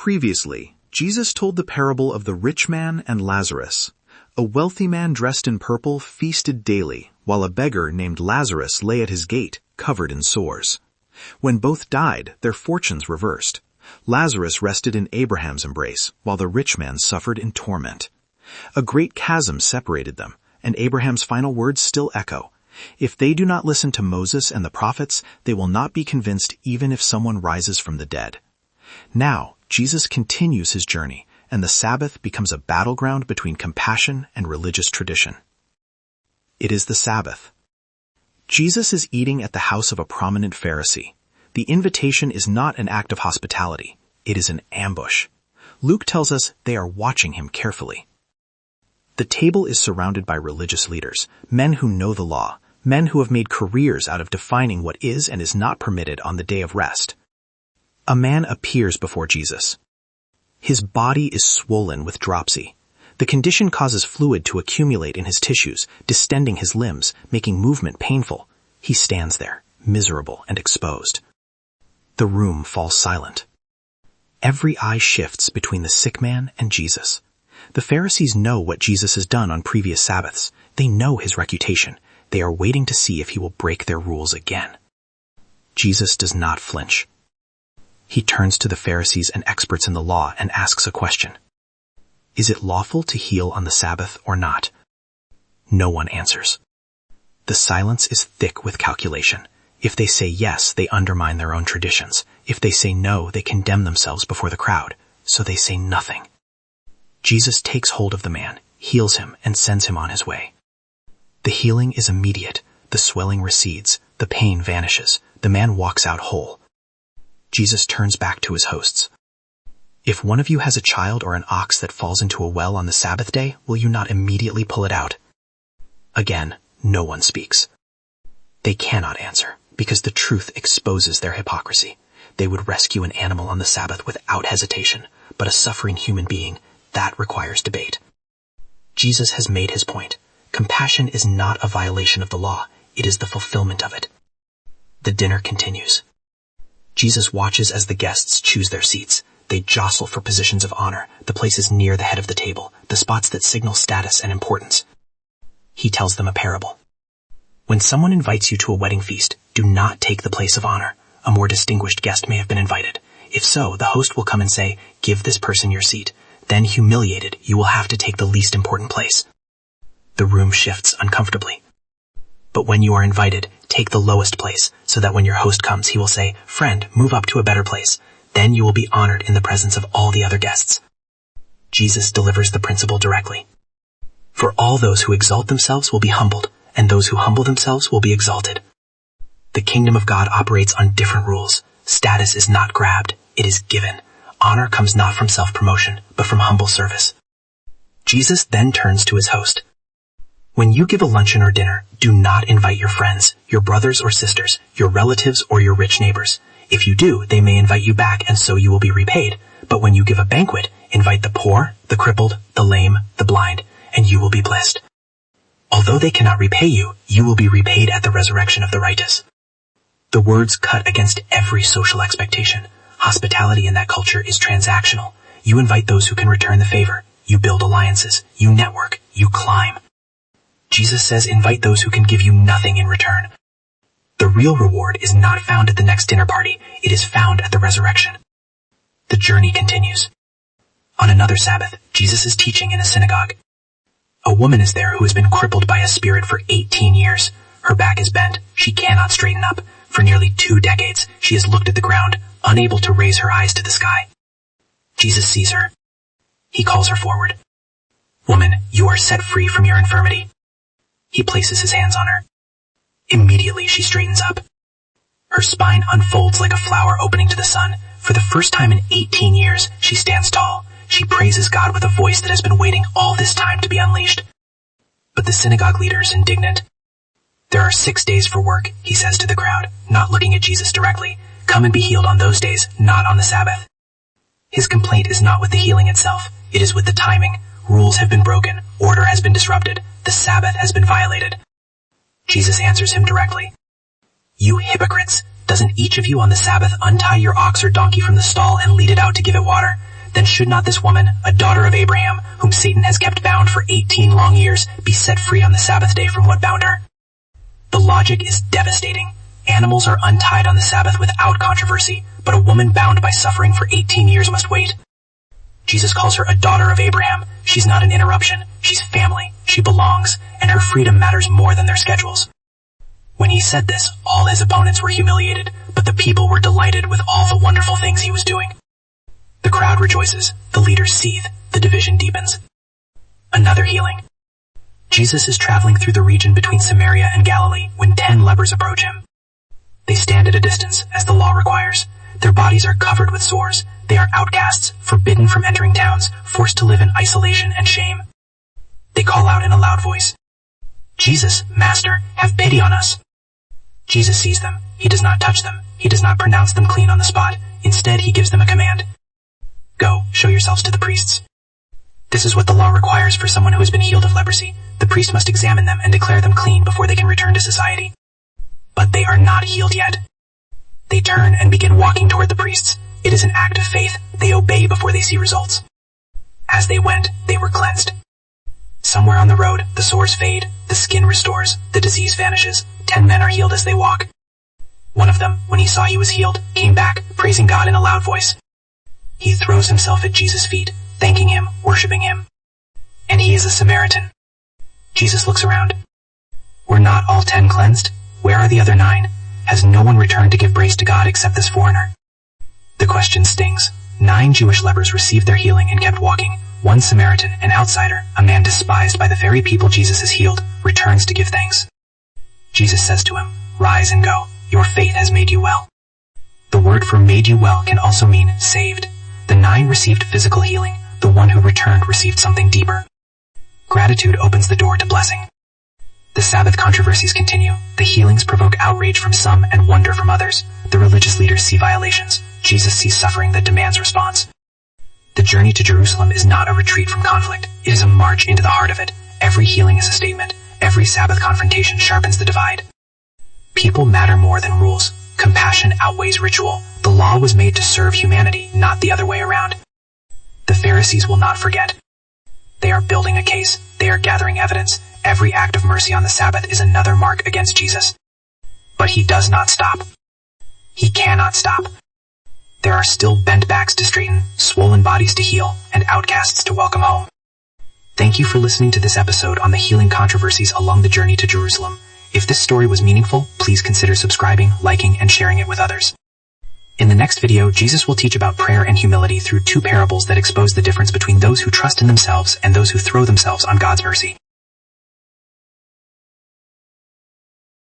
Previously, Jesus told the parable of the rich man and Lazarus. A wealthy man dressed in purple feasted daily, while a beggar named Lazarus lay at his gate, covered in sores. When both died, their fortunes reversed. Lazarus rested in Abraham's embrace, while the rich man suffered in torment. A great chasm separated them, and Abraham's final words still echo. If they do not listen to Moses and the prophets, they will not be convinced even if someone rises from the dead. Now, Jesus continues his journey, and the Sabbath becomes a battleground between compassion and religious tradition. It is the Sabbath. Jesus is eating at the house of a prominent Pharisee. The invitation is not an act of hospitality. It is an ambush. Luke tells us they are watching him carefully. The table is surrounded by religious leaders, men who know the law, men who have made careers out of defining what is and is not permitted on the day of rest. A man appears before Jesus. His body is swollen with dropsy. The condition causes fluid to accumulate in his tissues, distending his limbs, making movement painful. He stands there, miserable and exposed. The room falls silent. Every eye shifts between the sick man and Jesus. The Pharisees know what Jesus has done on previous Sabbaths. They know his reputation. They are waiting to see if he will break their rules again. Jesus does not flinch. He turns to the Pharisees and experts in the law and asks a question. Is it lawful to heal on the Sabbath or not? No one answers. The silence is thick with calculation. If they say yes, they undermine their own traditions. If they say no, they condemn themselves before the crowd. So they say nothing. Jesus takes hold of the man, heals him, and sends him on his way. The healing is immediate. The swelling recedes. The pain vanishes. The man walks out whole. Jesus turns back to his hosts. If one of you has a child or an ox that falls into a well on the Sabbath day, will you not immediately pull it out? Again, no one speaks. They cannot answer, because the truth exposes their hypocrisy. They would rescue an animal on the Sabbath without hesitation, but a suffering human being, that requires debate. Jesus has made his point. Compassion is not a violation of the law. It is the fulfillment of it. The dinner continues. Jesus watches as the guests choose their seats. They jostle for positions of honor, the places near the head of the table, the spots that signal status and importance. He tells them a parable. When someone invites you to a wedding feast, do not take the place of honor. A more distinguished guest may have been invited. If so, the host will come and say, "Give this person your seat." Then, humiliated, you will have to take the least important place. The room shifts uncomfortably. But when you are invited, take the lowest place, so that when your host comes, he will say, "Friend, move up to a better place." Then you will be honored in the presence of all the other guests. Jesus delivers the principle directly. For all those who exalt themselves will be humbled, and those who humble themselves will be exalted. The kingdom of God operates on different rules. Status is not grabbed, it is given. Honor comes not from self-promotion, but from humble service. Jesus then turns to his host. When you give a luncheon or dinner, do not invite your friends, your brothers or sisters, your relatives or your rich neighbors. If you do, they may invite you back, and so you will be repaid. But when you give a banquet, invite the poor, the crippled, the lame, the blind, and you will be blessed. Although they cannot repay you, you will be repaid at the resurrection of the righteous. The words cut against every social expectation. Hospitality in that culture is transactional. You invite those who can return the favor. You build alliances. You network. You climb. Jesus says invite those who can give you nothing in return. The real reward is not found at the next dinner party. It is found at the resurrection. The journey continues. On another Sabbath, Jesus is teaching in a synagogue. A woman is there who has been crippled by a spirit for 18 years. Her back is bent. She cannot straighten up. For nearly 2 decades, she has looked at the ground, unable to raise her eyes to the sky. Jesus sees her. He calls her forward. "Woman, you are set free from your infirmity." He places his hands on her. Immediately she straightens up. Her spine unfolds like a flower opening to the sun. For the first time in 18 years, she stands tall. She praises God with a voice that has been waiting all this time to be unleashed. But the synagogue leader is indignant. "There are 6 days for work," he says to the crowd, not looking at Jesus directly. "Come and be healed on those days, not on the Sabbath." His complaint is not with the healing itself. It is with the timing. Rules have been broken. Order has been disrupted. The Sabbath has been violated. Jesus answers him directly. "You hypocrites! Doesn't each of you on the Sabbath untie your ox or donkey from the stall and lead it out to give it water? Then should not this woman, a daughter of Abraham, whom Satan has kept bound for 18 long years, be set free on the Sabbath day from what bound her? The logic is devastating. Animals are untied on the Sabbath without controversy, but a woman bound by suffering for 18 years must wait. Jesus calls her a daughter of Abraham. She's not an interruption. She's family. She belongs, and her freedom matters more than their schedules. When he said this, all his opponents were humiliated, but the people were delighted with all the wonderful things he was doing. The crowd rejoices, the leaders seethe, the division deepens. Another healing. Jesus is traveling through the region between Samaria and Galilee when 10 lepers approach him. They stand at a distance, as the law requires. Their bodies are covered with sores. They are outcasts, forbidden from entering towns, forced to live in isolation and shame. They call out in a loud voice, "Jesus, Master, have pity on us." Jesus sees them. He does not touch them. He does not pronounce them clean on the spot. Instead, he gives them a command. "Go, show yourselves to the priests." This is what the law requires for someone who has been healed of leprosy. The priest must examine them and declare them clean before they can return to society. But they are not healed yet. They turn and begin walking toward the priests. It is an act of faith. They obey before they see results. As they went, they were cleansed. Somewhere on the road, the sores fade, the skin restores, the disease vanishes. 10 men are healed as they walk. One of them, when he saw he was healed, came back, praising God in a loud voice. He throws himself at Jesus' feet, thanking him, worshiping him. And he is a Samaritan. Jesus looks around. Were not all 10 cleansed? Where are the other 9? Has no one returned to give praise to God except this foreigner? The question stings. 9 Jewish lepers received their healing and kept walking. 1 Samaritan, an outsider, a man despised by the very people Jesus has healed, returns to give thanks. Jesus says to him, "Rise and go. Your faith has made you well." The word for "made you well" can also mean saved. The 9 received physical healing. The one who returned received something deeper. Gratitude opens the door to blessing. The Sabbath controversies continue. The healings provoke outrage from some and wonder from others. The religious leaders see violations. Jesus sees suffering that demands response. The journey to Jerusalem is not a retreat from conflict. It is a march into the heart of it. Every healing is a statement. Every Sabbath confrontation sharpens the divide. People matter more than rules. Compassion outweighs ritual. The law was made to serve humanity, not the other way around. The Pharisees will not forget. They are building a case. They are gathering evidence. Every act of mercy on the Sabbath is another mark against Jesus. But he does not stop. He cannot stop. There are still bent backs to straighten, swollen bodies to heal, and outcasts to welcome home. Thank you for listening to this episode on the healing controversies along the journey to Jerusalem. If this story was meaningful, please consider subscribing, liking, and sharing it with others. In the next video, Jesus will teach about prayer and humility through 2 parables that expose the difference between those who trust in themselves and those who throw themselves on God's mercy.